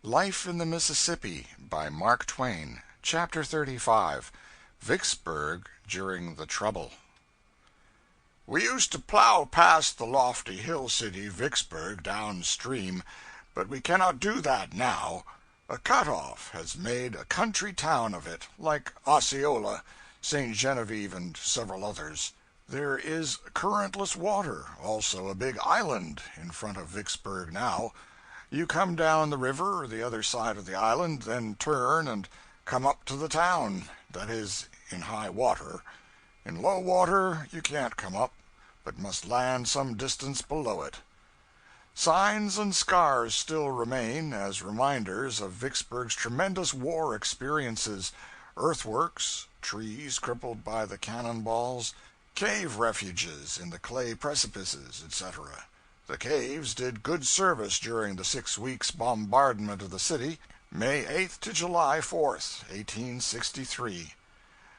Life in the Mississippi by Mark Twain. Chapter 35. Vicksburg During the Trouble. We used to plow past the lofty hill city Vicksburg downstream, but we cannot do that now. A cut-off has made a country town of it, like Osceola, St. Genevieve, and several others. There is currentless water, also a big island, in front of Vicksburg now. You come down the river the other side of the island, then turn and come up to the town, that is, in high water. In low water you can't come up, but must land some distance below it. Signs and scars still remain as reminders of Vicksburg's tremendous war experiences: earthworks, trees crippled by the cannon balls, cave refuges in the clay precipices, etc. The caves did good service during the 6 weeks' bombardment of the city, May 8th to July 4th, 1863.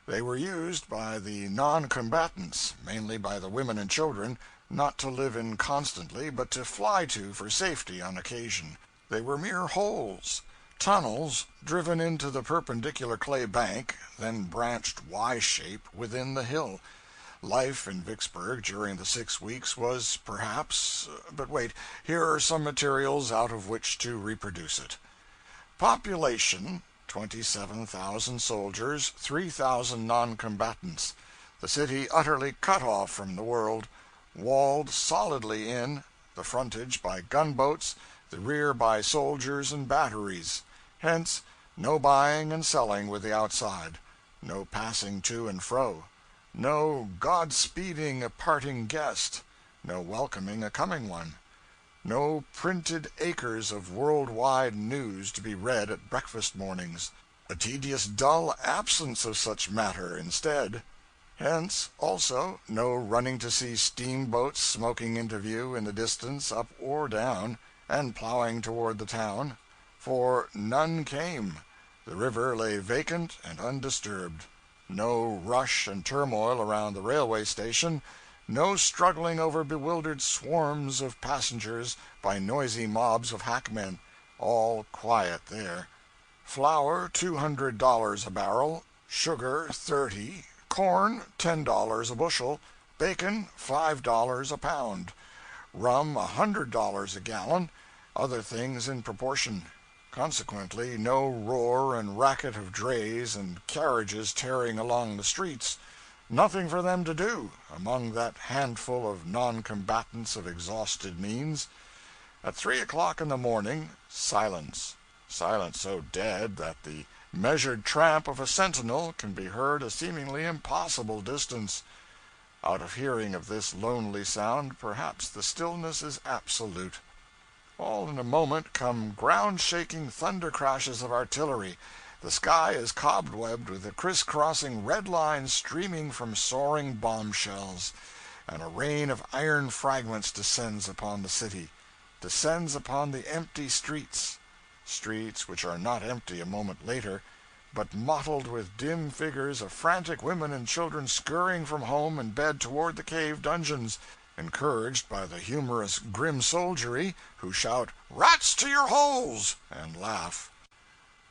They were used by the non-combatants, mainly by the women and children, not to live in constantly, but to fly to for safety on occasion. They were mere holes, tunnels driven into the perpendicular clay bank, then branched Y-shape within the hill. Life in Vicksburg during the 6 weeks was, perhaps, but wait, here are some materials out of which to reproduce it. Population, 27,000 soldiers, 3,000 non-combatants. The city utterly cut off from the world, walled solidly in, the frontage by gunboats, the rear by soldiers and batteries. Hence, no buying and selling with the outside, no passing to and fro, no God-speeding a parting guest, no welcoming a coming one, no printed acres of world-wide news to be read at breakfast mornings, a tedious dull absence of such matter instead. Hence, also, no running to see steamboats smoking into view in the distance up or down, and plowing toward the town, for none came. The river lay vacant and undisturbed. No rush and turmoil around the railway station, no struggling over bewildered swarms of passengers by noisy mobs of hackmen. All quiet there. Flour $200 a barrel, sugar $30, corn $10 a bushel, bacon $5 a pound, rum $100 a gallon, other things in proportion. Consequently, no roar and racket of drays and carriages tearing along the streets. Nothing for them to do, among that handful of non-combatants of exhausted means. At 3 o'clock in the morning, silence. Silence so dead that the measured tramp of a sentinel can be heard a seemingly impossible distance. Out of hearing of this lonely sound, perhaps the stillness is absolute. All in a moment come ground-shaking thunder crashes of artillery. The sky is cobwebbed with the criss-crossing red lines streaming from soaring bomb-shells, and a rain of iron fragments descends upon the city, descends upon the empty streets which are not empty a moment later, but mottled with dim figures of frantic women and children scurrying from home and bed toward the cave dungeons, encouraged by the humorous grim soldiery, who shout, "Rats to your holes!" and laugh.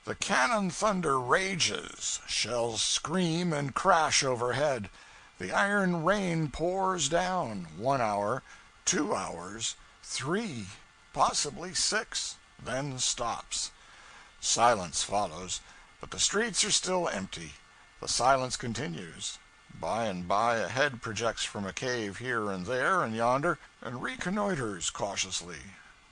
The cannon thunder rages, shells scream and crash overhead. The iron rain pours down, 1 hour, 2 hours, 3, possibly 6, then stops. Silence follows, but the streets are still empty. The silence continues. By and by a head projects from a cave here and there and yonder, and reconnoiters cautiously.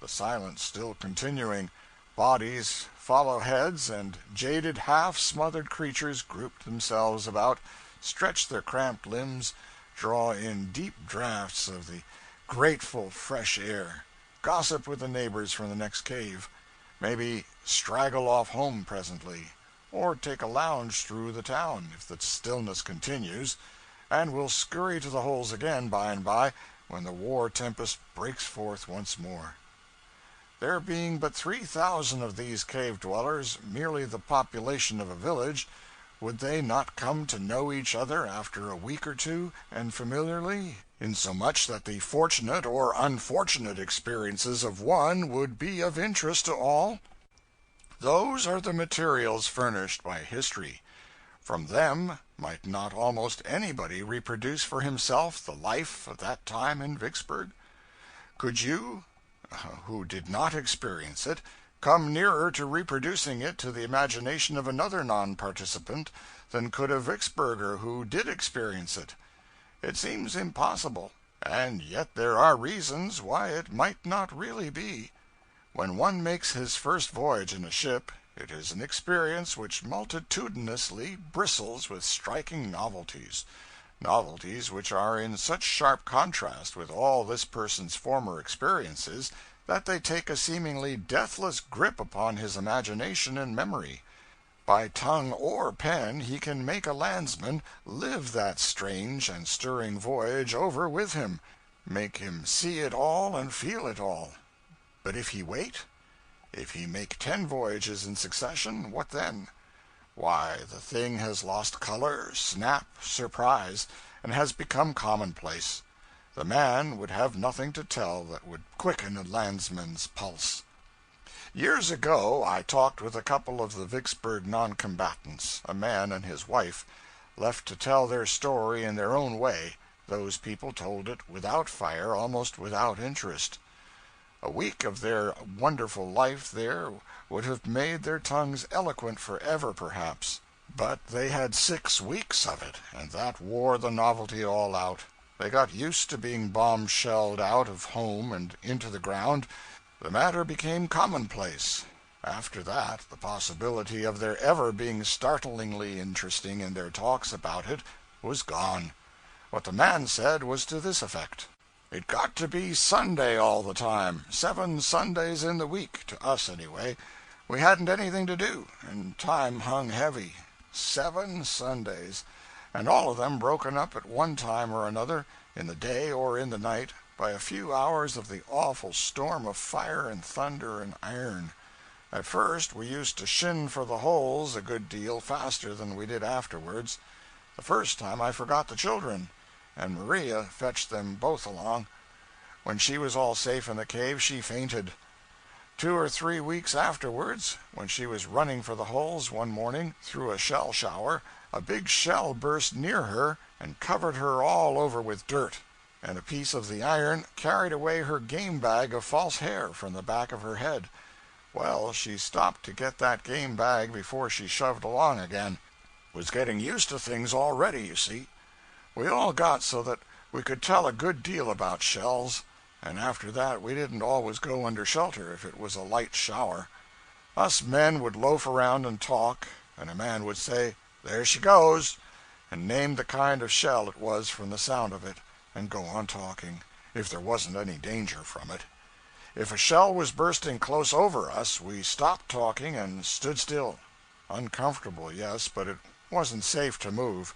The silence still continuing, bodies follow heads, and jaded, half-smothered creatures group themselves about, stretch their cramped limbs, draw in deep draughts of the grateful fresh air, gossip with the neighbors from the next cave, maybe straggle off home presently, or take a lounge through the town, if the stillness continues, and will scurry to the holes again by and by, when the war tempest breaks forth once more. There being but 3,000 of these cave-dwellers, merely the population of a village, would they not come to know each other after a week or two, and familiarly, insomuch that the fortunate or unfortunate experiences of one would be of interest to all? Those are the materials furnished by history. From them might not almost anybody reproduce for himself the life of that time in Vicksburg? Could you, who did not experience it, come nearer to reproducing it to the imagination of another non-participant than could a Vicksburger who did experience it? It seems impossible, and yet there are reasons why it might not really be. When one makes his first voyage in a ship, it is an experience which multitudinously bristles with striking novelties which are in such sharp contrast with all this person's former experiences that they take a seemingly deathless grip upon his imagination and memory. By tongue or pen he can make a landsman live that strange and stirring voyage over with him, make him see it all and feel it all. But if he wait? If he make 10 voyages in succession, what then? Why, the thing has lost color, snap, surprise, and has become commonplace. The man would have nothing to tell that would quicken a landsman's pulse. Years ago I talked with a couple of the Vicksburg non-combatants, a man and his wife. Left to tell their story in their own way, those people told it without fire, almost without interest. A week of their wonderful life there would have made their tongues eloquent forever, perhaps. But they had 6 weeks of it, and that wore the novelty all out. They got used to being bomb-shelled out of home and into the ground. The matter became commonplace. After that, the possibility of their ever being startlingly interesting in their talks about it was gone. What the man said was to this effect: "It got to be Sunday all the time, 7 Sundays in the week, to us anyway. We hadn't anything to do, and time hung heavy. 7 Sundays, and all of them broken up at one time or another, in the day or in the night, by a few hours of the awful storm of fire and thunder and iron. At first we used to shin for the holes a good deal faster than we did afterwards. The first time I forgot the children, and Maria fetched them both along. When she was all safe in the cave, she fainted. 2 or 3 weeks afterwards, when she was running for the holes one morning through a shell shower, a big shell burst near her and covered her all over with dirt, and a piece of the iron carried away her game bag of false hair from the back of her head. Well, she stopped to get that game bag before she shoved along again. Was getting used to things already, you see. We all got so that we could tell a good deal about shells, and after that we didn't always go under shelter if it was a light shower. Us men would loaf around and talk, and a man would say, 'There she goes,' and name the kind of shell it was from the sound of it, and go on talking, if there wasn't any danger from it. If a shell was bursting close over us, we stopped talking and stood still. Uncomfortable, yes, but it wasn't safe to move.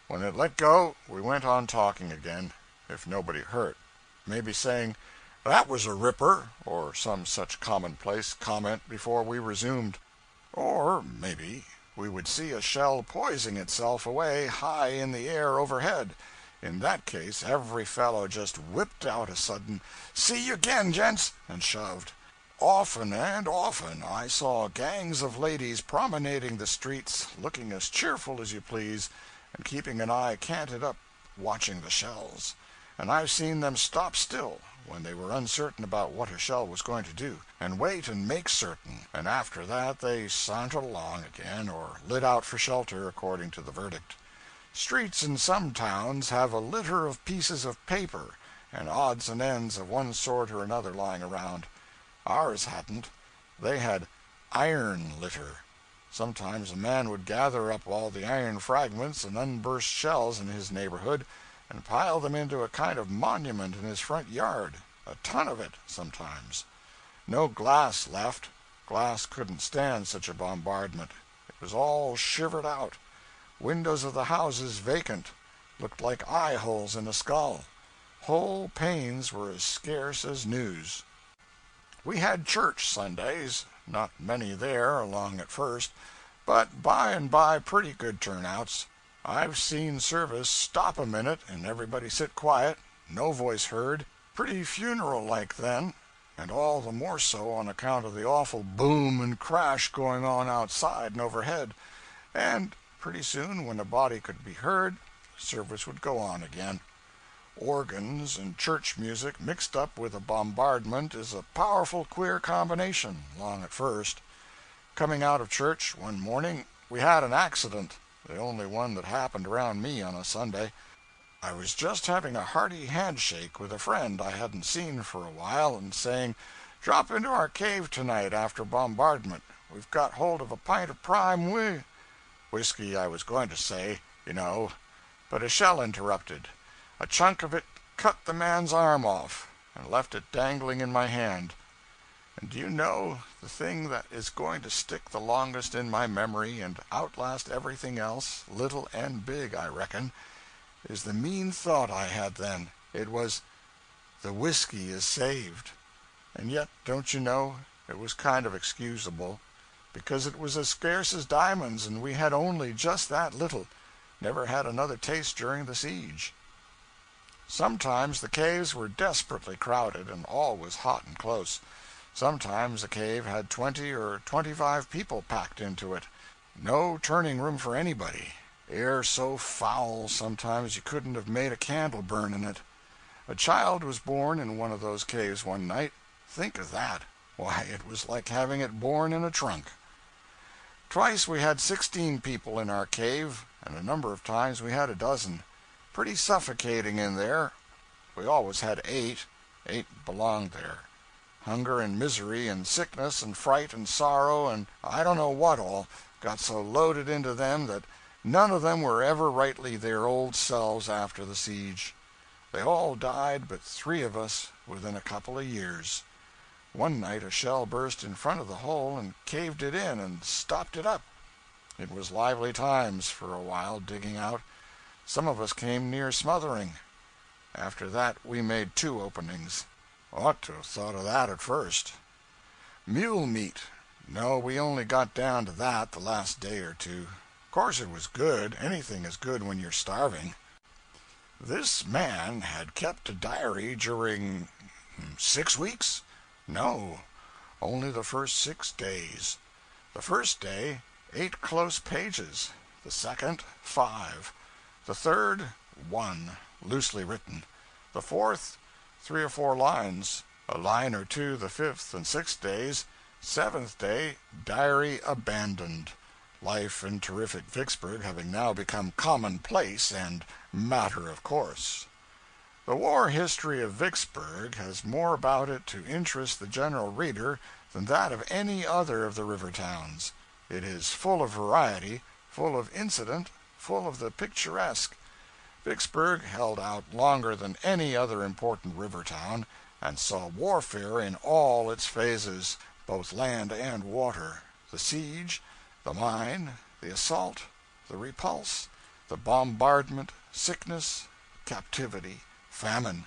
When it let go, we went on talking again, if nobody hurt, maybe saying, 'That was a ripper,' or some such commonplace comment before we resumed. Or, maybe, we would see a shell poising itself away high in the air overhead. In that case, every fellow just whipped out a sudden, 'See you again, gents,' and shoved. Often and often I saw gangs of ladies promenading the streets, looking as cheerful as you please, and keeping an eye canted up, watching the shells. And I've seen them stop still, when they were uncertain about what a shell was going to do, and wait and make certain, and after that they sauntered along again, or lit out for shelter, according to the verdict. Streets in some towns have a litter of pieces of paper and odds and ends of one sort or another lying around. Ours hadn't. They had iron litter. Sometimes a man would gather up all the iron fragments and unburst shells in his neighborhood and pile them into a kind of monument in his front yard, a ton of it, sometimes. No glass left. Glass couldn't stand such a bombardment. It was all shivered out. Windows of the houses vacant, looked like eye holes in a skull. Whole panes were as scarce as news. We had church Sundays, not many there along at first, but by and by pretty good turnouts. I've seen service stop a minute and everybody sit quiet, no voice heard, pretty funeral-like then, and all the more so on account of the awful boom and crash going on outside and overhead. And pretty soon, when a body could be heard, service would go on again. Organs and church music mixed up with a bombardment is a powerful queer combination, long at first. Coming out of church one morning, we had an accident, the only one that happened around me on a Sunday. I was just having a hearty handshake with a friend I hadn't seen for a while, and saying, "Drop into our cave tonight after bombardment. We've got hold of a pint of prime whiskey, I was going to say, but a shell interrupted. A chunk of it cut the man's arm off, and left it dangling in my hand. And do you know, the thing that is going to stick the longest in my memory and outlast everything else, little and big, I reckon, is the mean thought I had then. It was, the whiskey is saved. And yet, don't you know, it was kind of excusable, because it was as scarce as diamonds, and we had only just that little. Never had another taste during the siege. Sometimes the caves were desperately crowded, and all was hot and close. Sometimes a cave had 20 or 25 people packed into it. No turning room for anybody. Air so foul sometimes you couldn't have made a candle burn in it. A child was born in one of those caves one night. Think of that. Why, it was like having it born in a trunk. Twice we had 16 people in our cave, and a number of times we had a dozen. Pretty suffocating in there. We always had 8. 8 belonged there. Hunger and misery and sickness and fright and sorrow and I don't know what all got so loaded into them that none of them were ever rightly their old selves after the siege. They all died but 3 of us within a couple of years. One night a shell burst in front of the hole and caved it in and stopped it up. It was lively times for a while digging out. Some of us came near smothering. After that we made 2 openings. Ought to have thought of that at first. Mule meat. No, we only got down to that the last day or 2. Of course it was good. Anything is good when you're starving. This man had kept a diary during 6 weeks? No, only the first 6 days. The first day, 8 close pages. The second, 5. The third, 1, loosely written. The fourth, 3 or 4 lines. A line or 2 the 5th and 6th days. 7th day, diary abandoned. Life in terrific Vicksburg having now become commonplace and matter of course. The war history of Vicksburg has more about it to interest the general reader than that of any other of the river towns. It is full of variety, full of incident, full of the picturesque. Vicksburg held out longer than any other important river town, and saw warfare in all its phases, both land and water. The siege, the mine, the assault, the repulse, the bombardment, sickness, captivity, famine.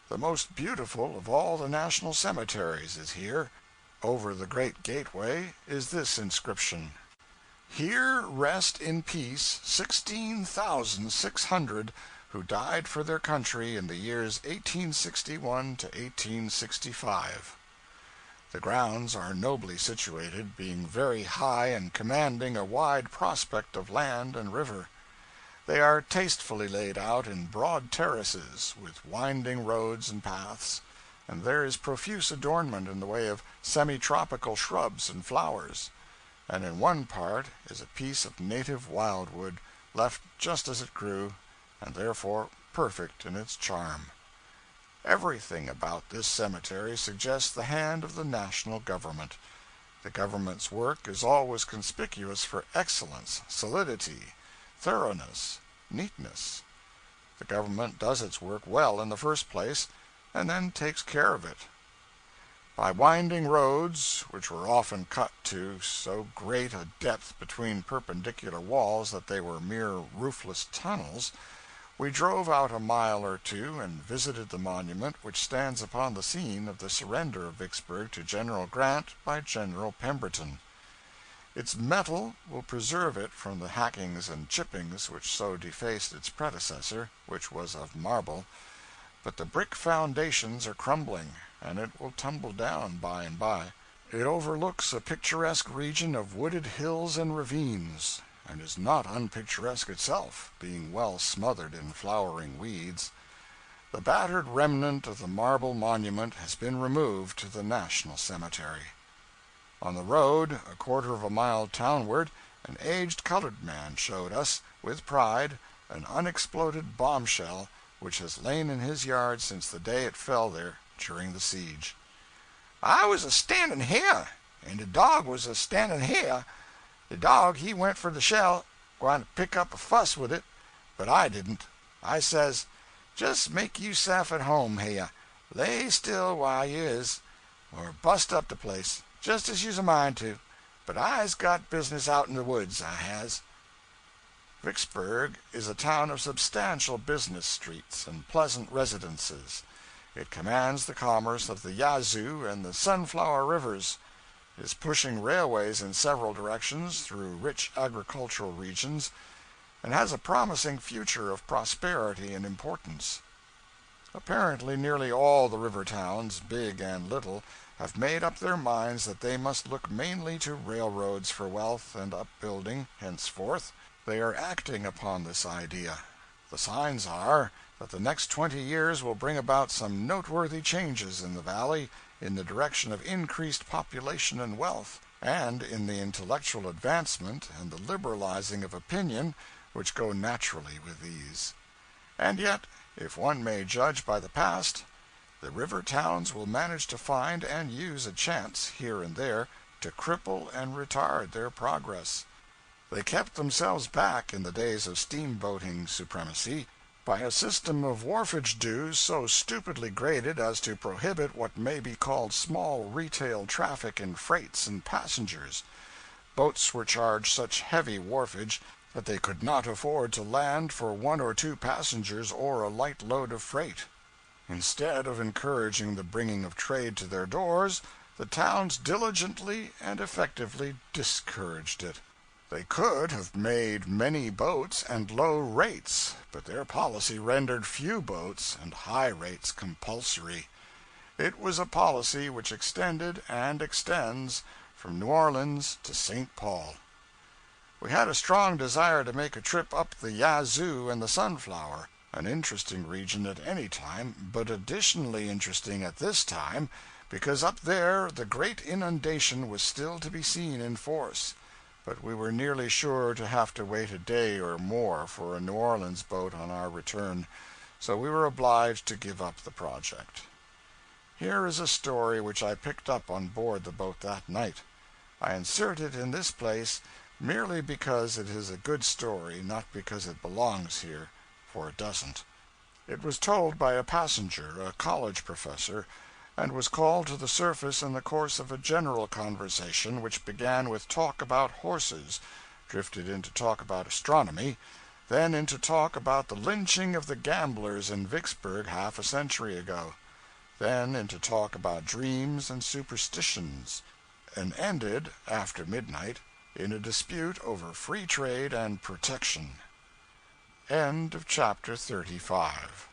The most beautiful of all the national cemeteries is here. Over the great gateway is this inscription: "Here rest in peace 16,600 who died for their country in the years 1861 to 1865. The grounds are nobly situated, being very high and commanding a wide prospect of land and river. They are tastefully laid out in broad terraces, with winding roads and paths, and there is profuse adornment in the way of semi-tropical shrubs and flowers, and in one part is a piece of native wildwood, left just as it grew, and therefore perfect in its charm. Everything about this cemetery suggests the hand of the national government. The government's work is always conspicuous for excellence, solidity, thoroughness, neatness. The government does its work well in the first place, and then takes care of it. By winding roads, which were often cut to so great a depth between perpendicular walls that they were mere roofless tunnels, we drove out a mile or 2 and visited the monument which stands upon the scene of the surrender of Vicksburg to General Grant by General Pemberton. Its metal will preserve it from the hackings and chippings which so defaced its predecessor, which was of marble, but the brick foundations are crumbling, and it will tumble down by and by. It overlooks a picturesque region of wooded hills and ravines, and is not unpicturesque itself, being well smothered in flowering weeds. The battered remnant of the marble monument has been removed to the National Cemetery. On the road, a quarter of a mile townward, an aged colored man showed us, with pride, an unexploded bombshell which has lain in his yard since the day it fell there during the siege. "I was a standin' here, and the dog was a standin' here. The dog, he went for the shell, gwine to pick up a fuss with it, but I didn't. I says, 'Just make yourself at home here. Lay still while you is, or bust up the place, just as you's a mind to. But I's got business out in the woods, I has.'" Vicksburg is a town of substantial business streets and pleasant residences. It commands the commerce of the Yazoo and the Sunflower Rivers, is pushing railways in several directions through rich agricultural regions, and has a promising future of prosperity and importance. Apparently nearly all the river towns, big and little, have made up their minds that they must look mainly to railroads for wealth and upbuilding henceforth. They are acting upon this idea. The signs are that the next 20 years will bring about some noteworthy changes in the valley in the direction of increased population and wealth, and in the intellectual advancement and the liberalizing of opinion which go naturally with these. And yet, if one may judge by the past, the river towns will manage to find and use a chance, here and there, to cripple and retard their progress. They kept themselves back in the days of steamboating supremacy by a system of wharfage dues so stupidly graded as to prohibit what may be called small retail traffic in freights and passengers. Boats were charged such heavy wharfage that they could not afford to land for 1 or 2 passengers or a light load of freight. Instead of encouraging the bringing of trade to their doors, the towns diligently and effectively discouraged it. They could have made many boats and low rates, but their policy rendered few boats and high rates compulsory. It was a policy which extended and extends from New Orleans to St. Paul. We had a strong desire to make a trip up the Yazoo and the Sunflower, an interesting region at any time, but additionally interesting at this time, because up there the great inundation was still to be seen in force. But we were nearly sure to have to wait a day or more for a New Orleans boat on our return, so we were obliged to give up the project. Here is a story which I picked up on board the boat that night. I insert it in this place merely because it is a good story, not because it belongs here, for it doesn't. It was told by a passenger, a college professor, and was called to the surface in the course of a general conversation which began with talk about horses, drifted into talk about astronomy, then into talk about the lynching of the gamblers in Vicksburg half a century ago, then into talk about dreams and superstitions, and ended, after midnight, in a dispute over free trade and protection. End of chapter 35.